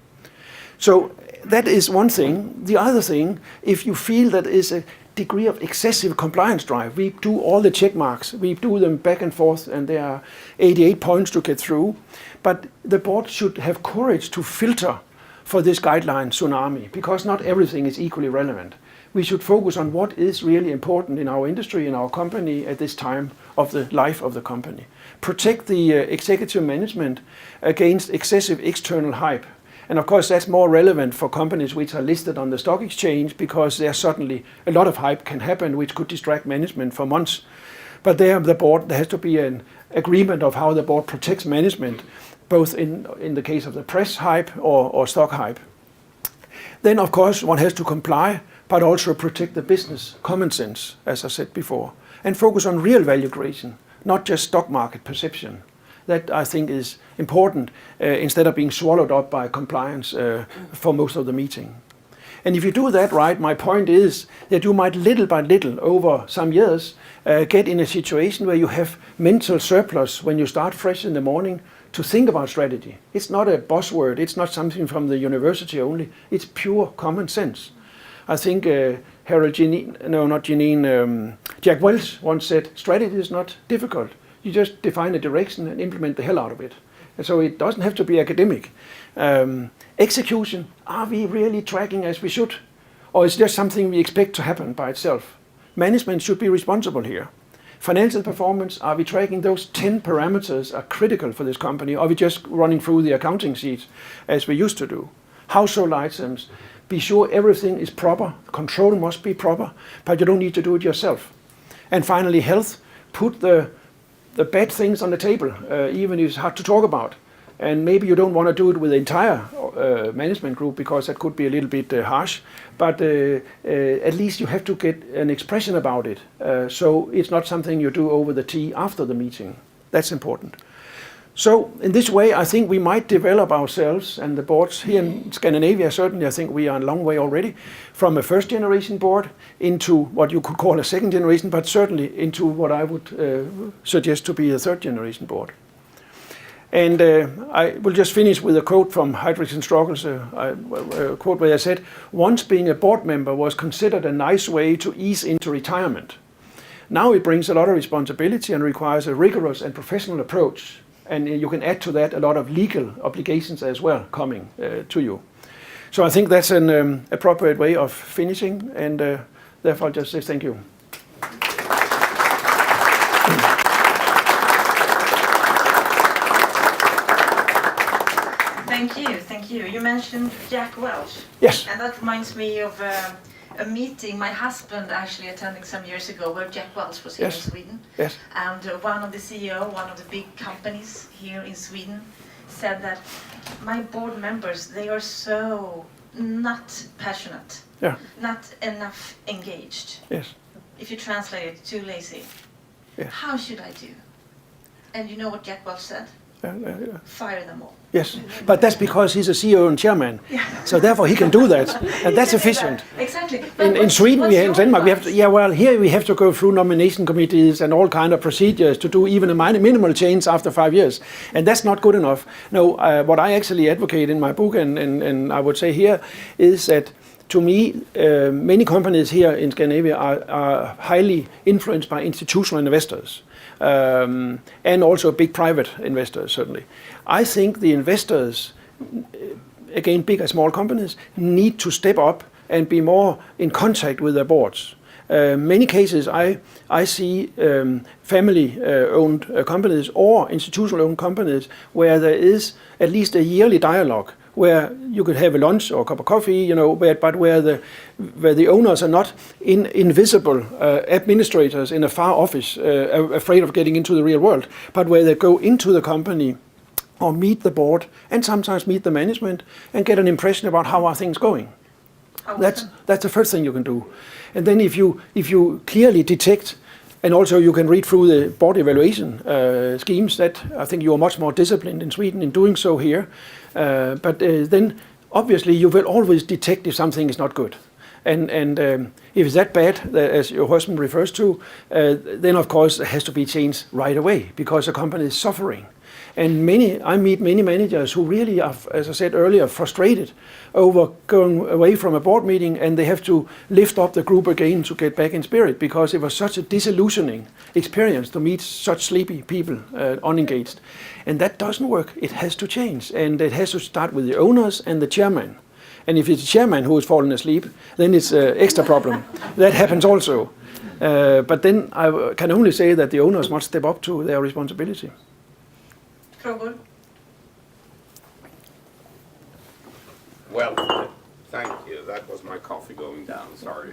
So that is one thing. The other thing, if you feel that is a degree of excessive compliance drive, we do all the check marks, we do them back and forth, and there are 88 points to get through. But the board should have courage to filter for this guideline tsunami, because not everything is equally relevant. We should focus on what is really important in our industry, in our company at this time of the life of the company. Protect the executive management against excessive external hype. And of course that's more relevant for companies which are listed on the stock exchange, because there suddenly a lot of hype can happen which could distract management for months. But there has to be an agreement of how the board protects management, both in the case of the press hype or stock hype. Then of course one has to comply, but also protect the business common sense, as I said before, and focus on real value creation, not just stock market perception. That I think is important, instead of being swallowed up by compliance for most of the meeting. And if you do that right, my point is that you might little by little over some years get in a situation where you have mental surplus when you start fresh in the morning to think about strategy. It's not a buzzword, it's not something from the university only, it's pure common sense. I think Jack Welch once said, strategy is not difficult. You just define a direction and implement the hell out of it. And so it doesn't have to be academic. Execution, are we really tracking as we should? Or is just something we expect to happen by itself? Management should be responsible here. Financial performance, are we tracking those 10 parameters are critical for this company? Or are we just running through the accounting sheets as we used to do? Household items, be sure everything is proper. Control must be proper, but you don't need to do it yourself. And finally, health, put the bad things on the table, even if it's hard to talk about. And maybe you don't want to do it with the entire management group, because that could be a little bit harsh, but at least you have to get an expression about it. So it's not something you do over the tea after the meeting. That's important. So in this way, I think we might develop ourselves, and the boards here in Scandinavia, certainly I think we are a long way already, from a first generation board into what you could call a second generation, but certainly into what I would suggest to be a third generation board. And I will just finish with a quote from Heidrichs and Struggles, a quote where I said, once being a board member was considered a nice way to ease into retirement. Now it brings a lot of responsibility and requires a rigorous and professional approach. and you can add to that a lot of legal obligations as well coming to you. So I think that's an appropriate way of finishing, and therefore I'll just say thank you. Thank you. You mentioned Jack Welch. Yes. And that reminds me of a meeting my husband actually attended some years ago where Jack Welch was here in Sweden. Yes. And one of the CEO, one of the big companies here in Sweden, said that my board members, they are so not passionate, not enough engaged. Yes. If you translate it, too lazy. Yes. How should I do? And you know what Jack Welch said? Fire them all. Yes, but that's because he's a CEO and chairman, so therefore he can do that, and that's efficient. Exactly. In Sweden, in Denmark, we have to, here we have to go through nomination committees and all kind of procedures to do even a minimal change after 5 years, and that's not good enough. No, what I actually advocate in my book, and I would say here, is that to me, many companies here in Scandinavia are highly influenced by institutional investors. And also big private investors, certainly. I think the investors, again, big and small companies, need to step up and be more in contact with their boards. Many cases I see family-owned companies or institutional-owned companies where there is at least a yearly dialogue where you could have a lunch or a cup of coffee, but where the owners are not invisible administrators in a far office, afraid of getting into the real world, but where they go into the company or meet the board and sometimes meet the management and get an impression about how are things going. That's the first thing you can do. And then if you clearly detect, and also you can read through the board evaluation schemes, that I think you are much more disciplined in Sweden in doing so here. But then obviously you will always detect if something is not good. And if it's that bad, as your husband refers to, then of course it has to be changed right away because the company is suffering. And I meet many managers who really are, as I said earlier, frustrated over going away from a board meeting, and they have to lift up the group again to get back in spirit because it was such a disillusioning experience to meet such sleepy people, unengaged. And that doesn't work. It has to change, and it has to start with the owners and the chairman. And if it's the chairman who has fallen asleep, then it's an extra problem. That happens also. But then I can only say that the owners must step up to their responsibility. Frågor? Well, thank you. That was my coffee going down, sorry.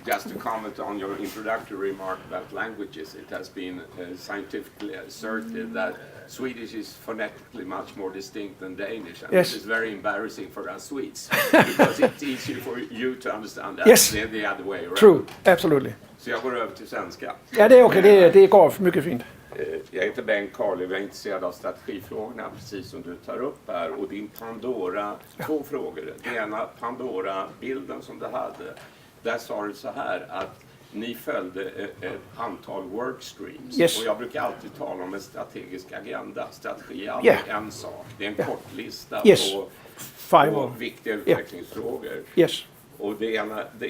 Just to comment on your introductory remark about languages, it has been scientifically asserted that Swedish is phonetically much more distinct than Danish, and this is very embarrassing for us Swedes, because it's easier for you to understand that than the other way around. True, absolutely. Så jag går över till svenska. Ja, det är okej. Det går mycket fint. Jag heter Bengt Karlev, jag är intresserad av strategifrågorna precis som du tar upp här, och din Pandora, två frågor. Det ena, Pandora-bilden som du hade, där sa du så här att ni följde ett antal workstreams, och jag brukar alltid tala om en strategisk agenda. Strategi är aldrig en sak, det är en kort lista på viktiga utvecklingsfrågor. Och det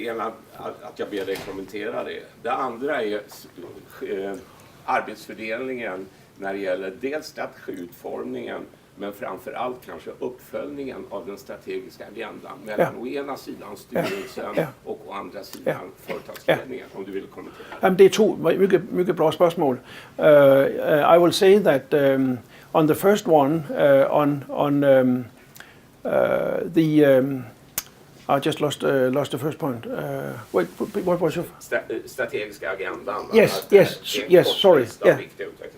ena att jag ber dig kommentera det. Det andra är arbetsfördelningen när det gäller dels strategiutformningen, men framför allt kanske uppföljningen av den strategiska agendan mellan å ena sidan styrelsen och å andra sidan företagsledningen, om du vill kommentera. Det är två mycket bra spørgsmål. I will say that on the first one, I just lost the first point. What was your strategiska agendan? Yes. Sorry.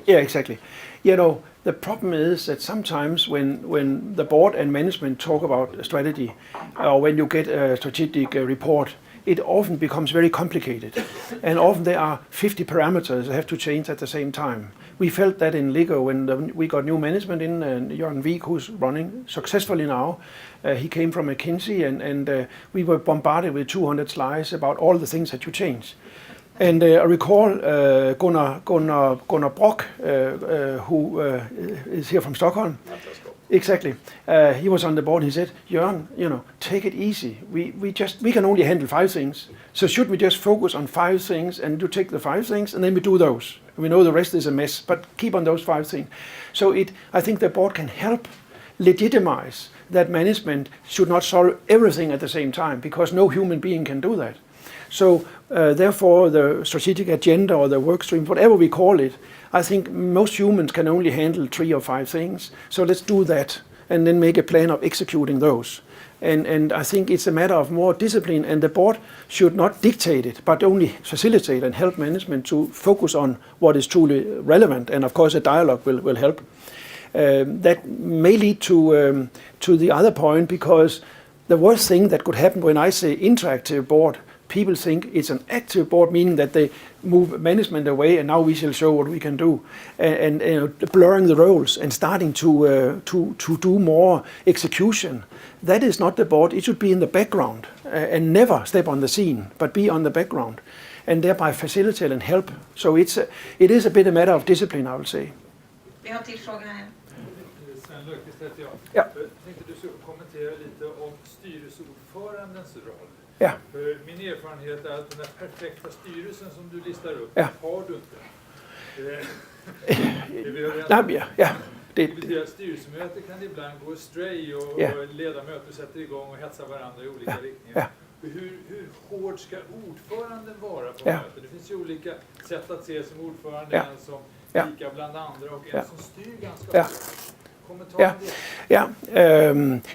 Yeah, exactly. The problem is that sometimes when the board and management talk about a strategy, or when you get a strategic report, it often becomes very complicated, and often there are 50 parameters that have to change at the same time. We felt that in Lego when we got new management in, and Jørgen Wijk, who's running successfully now, he came from McKinsey, and we were bombarded with 200 slides about all the things that you change. And I recall Gunnar Brock, who is here from Stockholm. Exactly. He was on the board. He said, "Jørgen, take it easy. We can only handle 5 things. So should we just focus on 5 things and you take the 5 things and then we do those? We know the rest is a mess, but keep on those 5 things." So I think the board can help legitimize that management should not solve everything at the same time, because no human being can do that. So therefore, the strategic agenda or the work stream, whatever we call it, I think most humans can only handle 3 or 5 things. So let's do that and then make a plan of executing those. And I think it's a matter of more discipline, and the board should not dictate it, but only facilitate and help management to focus on what is truly relevant. And of course, a dialogue will help. That may lead to the other point, because the worst thing that could happen when I say interactive board, people think it's an active board, meaning that they move management away and now we shall show what we can do, and blurring the roles and starting to do more execution. That is not the board. It should be in the background and never step on the scene, but be on the background, and thereby facilitate and help. So it is a bit a matter of discipline, I will say. Vi har till frågan här. Sven Löfqvist heter jag. Ja. Jag tänkte du skulle kommentera lite om styrelseordförandens roll. Ja. För min erfarenhet är att den där perfekta styrelsen som du listar upp, Ja. har du inte. Det betyder att styrelsemöten kan ibland gå astray och ledamöter sätter igång och hetsar varandra i olika riktningar. Ja. Hur hård ska ordföranden vara på möten? Det finns ju olika sätt att se som ordförande, en som lika bland andra och en som styr ganska hårt.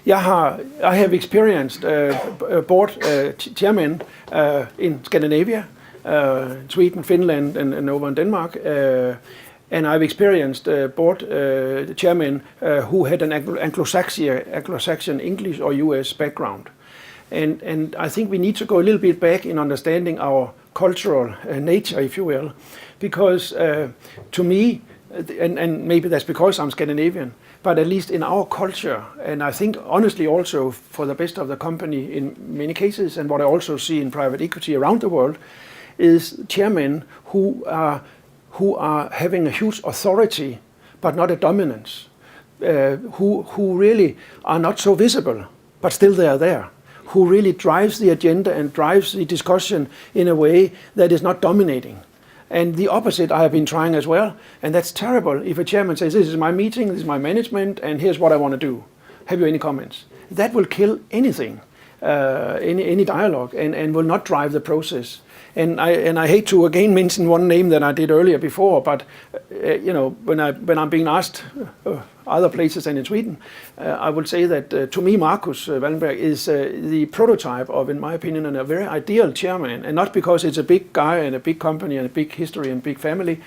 I have experienced board chairmen in Scandinavia, Sweden, Finland, and over in Denmark. And I've experienced board chairmen who had an Anglo-Saxon English or US background. And I think we need to go a little bit back in understanding our cultural nature, if you will, because to me, and maybe that's because I'm Scandinavian, but at least in our culture, and I think honestly also for the best of the company in many cases, and what I also see in private equity around the world, is chairmen who are having a huge authority, but not a dominance, who really are not so visible, but still they are there, who really drives the agenda and drives the discussion in a way that is not dominating. And the opposite I have been trying as well, and that's terrible. If a chairman says, "This is my meeting, this is my management, and here's what I want to do. Have you any comments?" That will kill anything, any dialogue, and will not drive the process. And I hate to again mention one name that I did earlier before, but when I'm being asked other places than in Sweden, I would say that to me Marcus Wallenberg is the prototype of, in my opinion, a very ideal chairman, and not because it's a big guy and a big company and a big history and big family,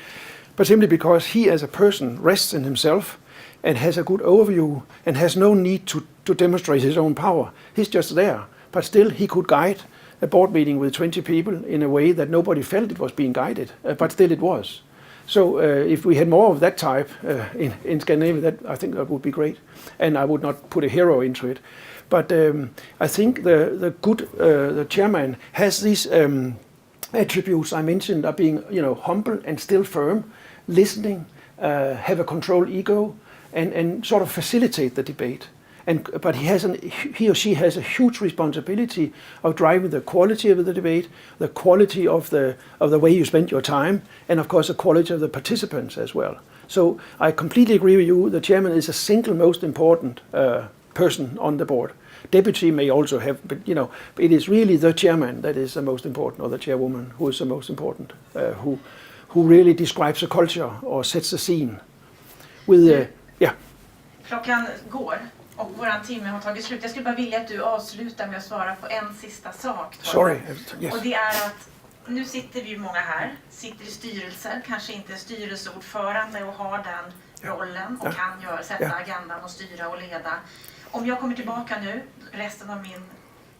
but simply because he as a person rests in himself and has a good overview and has no need to demonstrate his own power. He's just there, but still he could guide a board meeting with 20 people in a way that nobody felt it was being guided, but still it was. So if we had more of that type in Scandinavia, I think that would be great. And I would not put a hero into it. But I think the chairman has these attributes I mentioned, are being humble and still firm, listening, have a controlled ego, and sort of facilitate the debate. But he or she has a huge responsibility of driving the quality of the debate, the quality of the way you spend your time, and of course the quality of the participants as well. So I completely agree with you. The chairman is a single most important person on the board. Deputy may also have, but it is really the chairman that is the most important, or the chairwoman who is the most important, who really describes the culture or sets the scene. Klockan går. Och våran timme har tagit slut. Jag skulle bara vilja att du avslutar med att svara på en sista sak. Sorry. Yes. Och det är att nu sitter vi ju många här, sitter i styrelser, kanske inte är styrelseordförande och har den rollen och kan sätta agendan och styra och leda. Om jag kommer tillbaka nu, resten av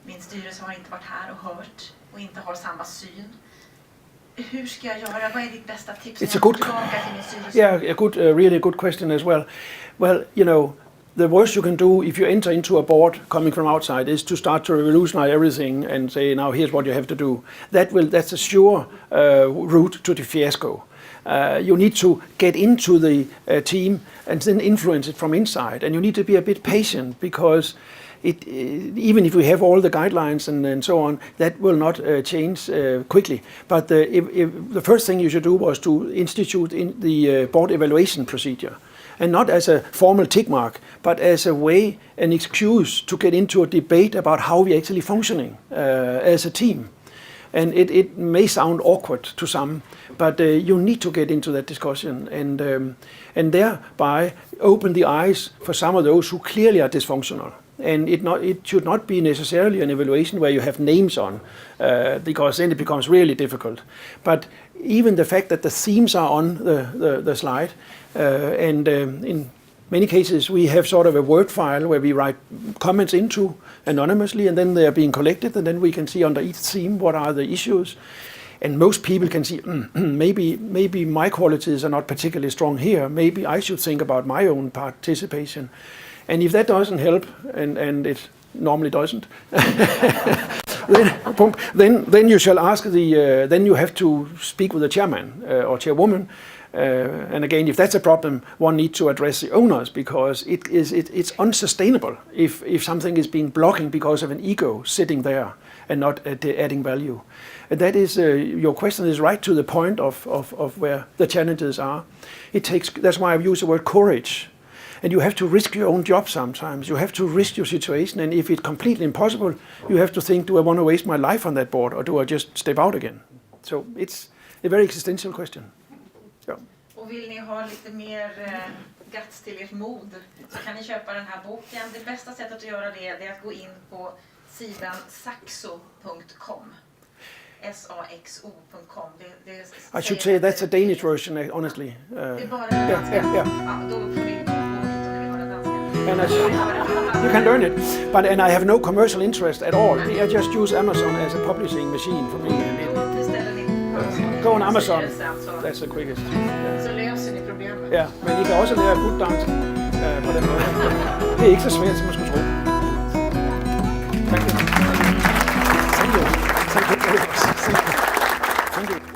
min styrelse har inte varit här och hört och inte har samma syn. Hur ska jag göra? Vad är ditt bästa tips? It's a good, really good question as well. Well, the worst you can do if you enter into a board coming from outside is to start to revolutionize everything and say, now here's what you have to do. That's a sure route to the fiasco. You need to get into the team and then influence it from inside. And you need to be a bit patient, because even if we have all the guidelines and so on, that will not change quickly. But if the first thing you should do was to institute in the board evaluation procedure. And not as a formal tick mark, but as a way, an excuse to get into a debate about how we're actually functioning as a team. And it may sound awkward to some, but you need to get into that discussion and thereby open the eyes for some of those who clearly are dysfunctional. And it should not be necessarily an evaluation where you have names on, because then it becomes really difficult. But even the fact that the themes are on the slide, and in many cases we have sort of a Word file where we write comments into anonymously, and then they are being collected, and then we can see under each theme what are the issues. And most people can see, maybe my qualities are not particularly strong here, maybe I should think about my own participation. And if that doesn't help, and it normally doesn't, then you shall ask then you have to speak with the chairman or chairwoman. And again, if that's a problem, one needs to address the owners, because it's unsustainable if something is being blocking because of an ego sitting there and not adding value. And that is, your question is right to the point of where the challenges are. That's why I've used the word courage. And you have to risk your own job sometimes. You have to risk your situation. And if it's completely impossible, you have to think, do I want to waste my life on that board, or do I just step out again? So it's a very existential question. Yeah. Och vill ni ha lite mer guts till ert mod, så kan ni köpa den här boken. Det bästa sättet att göra det är att gå in på sidan saxo.com. saxo.com. I should say that's a Danish version, honestly. Det är bara danska. Yeah. Ja, då får ni gå hit om ni vill höra danska. And you can learn it, and I have no commercial interest at all. I just use Amazon as a publishing machine for me. Go on Amazon. That's the quickest. Så löser ni problemet. Ja, men I kan også lære godt dansk på den måde. Det er ikke så svært, som man skulle tro. Thank you. Thank you. Thank you. Thank you.